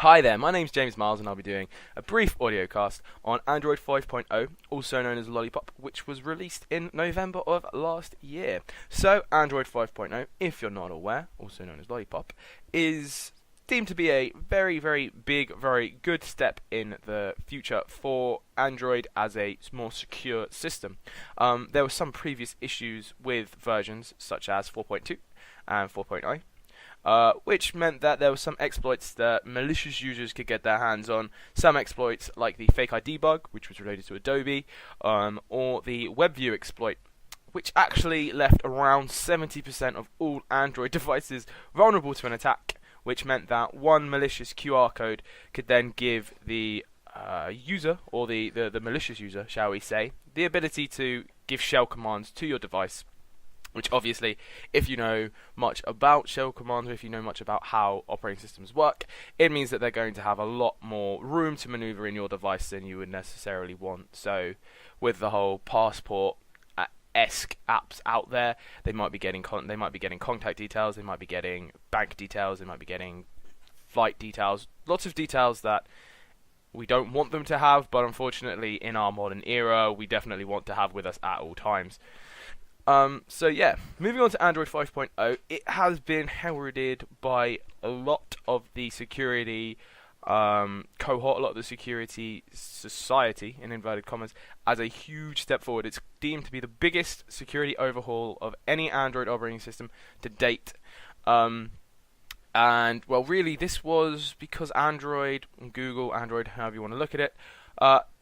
Hi there, my name's James Miles and I'll be doing a brief audiocast on Android 5.0, also known as Lollipop, which was released in November of last year. So, Android 5.0, if you're not aware, also known as Lollipop, is deemed to be a very, very big, very good step in the future for Android as a more secure system. There were some previous issues with versions such as 4.2 and 4.0. Which meant that there were some exploits that malicious users could get their hands on. Some exploits like the fake ID bug, which was related to Adobe, or the WebView exploit, which actually left around 70% of all Android devices vulnerable to an attack, which meant that one malicious QR code could then give the user, or the malicious user, shall we say, the ability to give shell commands to your device. Which obviously, if you know much about shell commands, or if you know much about how operating systems work, it means that they're going to have a lot more room to maneuver in your device than you would necessarily want. So, with the whole passport-esque apps out there, they might be getting contact details, they might be getting bank details, they might be getting flight details, lots of details that we don't want them to have, but unfortunately, in our modern era, we definitely want to have with us at all times. So yeah, moving on to Android 5.0, it has been heralded by a lot of the security cohort, a lot of the security society, in inverted commas, as a huge step forward. It's deemed to be the biggest security overhaul of any Android operating system to date. And, well, really, this was because Android, Google, Android, however you want to look at it,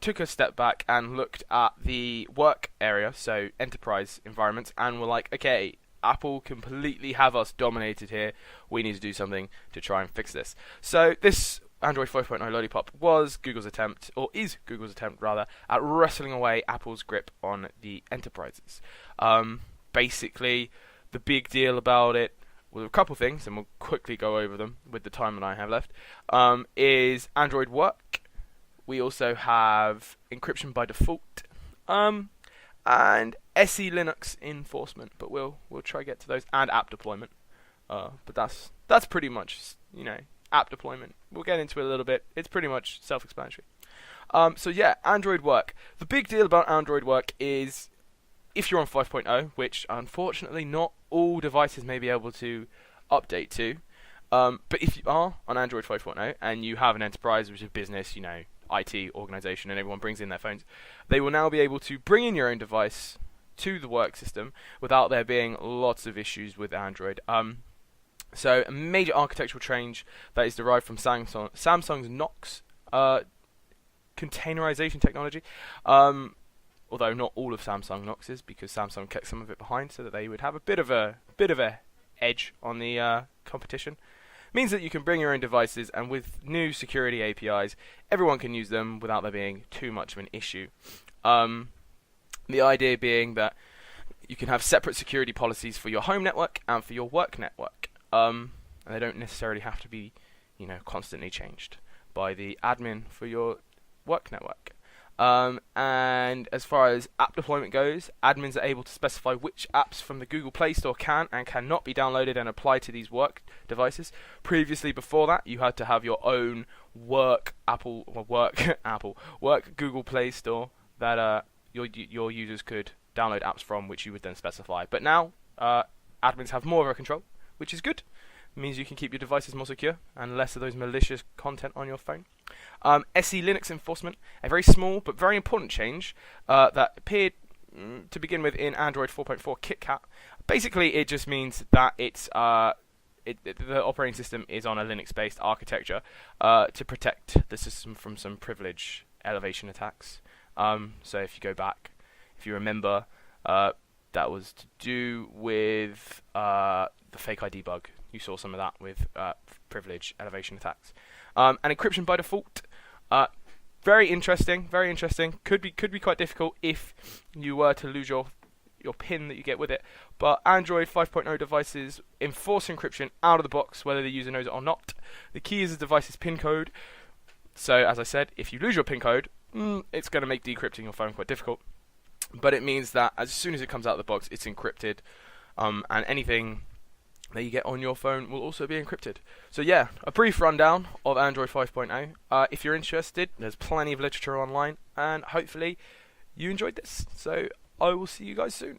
took a step back and looked at the work area, so enterprise environments, and were like, okay, Apple completely have us dominated here. We need to do something to try and fix this. So this Android 5.0 Lollipop was Google's attempt, or is Google's attempt rather, at wrestling away Apple's grip on the enterprises. Basically, the big deal about it, well, a couple things, and we'll quickly go over them with the time that I have left, is Android Work. We also have encryption by default, and SE Linux enforcement, but we'll try to get to those, and app deployment. But that's pretty much, app deployment. We'll get into it a little bit. It's pretty much self-explanatory. So yeah, Android Work. The big deal about Android Work is if you're on 5.0, which unfortunately not all devices may be able to update to. But if you are on Android 5.0 and you have an enterprise, which is business, IT organization, and everyone brings in their phones, they will now be able to bring in your own device to the work system without there being lots of issues with Android. So a major architectural change that is derived from Samsung's Knox containerization technology. Although not all of Samsung Knox's, because Samsung kept some of it behind so that they would have a bit of a edge on the competition. Means that you can bring your own devices, and with new security APIs, everyone can use them without there being too much of an issue. The idea being that you can have separate security policies for your home network and for your work network. And they don't necessarily have to be, constantly changed by the admin for your work network. And as far as app deployment goes, admins are able to specify which apps from the Google Play Store can and cannot be downloaded and applied to these work devices. Previously, before that, you had to have your own work Google Play Store that your users could download apps from, which you would then specify. But now, admins have more of a control, which is good. It means you can keep your devices more secure and less of those malicious content on your phone. SE Linux enforcement, a very small but very important change that appeared to begin with in Android 4.4 KitKat. Basically, it just means that the operating system is on a Linux-based architecture to protect the system from some privilege elevation attacks. So if you go back, if you remember, that was to do with the fake ID bug. You saw some of that with privilege elevation attacks. And encryption by default, very interesting. Could be quite difficult if you were to lose your PIN that you get with it. But Android 5.0 devices enforce encryption out of the box, whether the user knows it or not. The key is the device's PIN code. So as I said, if you lose your PIN code, it's going to make decrypting your phone quite difficult. But it means that as soon as it comes out of the box, it's encrypted, and anything that you get on your phone will also be encrypted. So yeah, a brief rundown of Android 5.0. If you're interested, there's plenty of literature online, and hopefully you enjoyed this. So I will see you guys soon.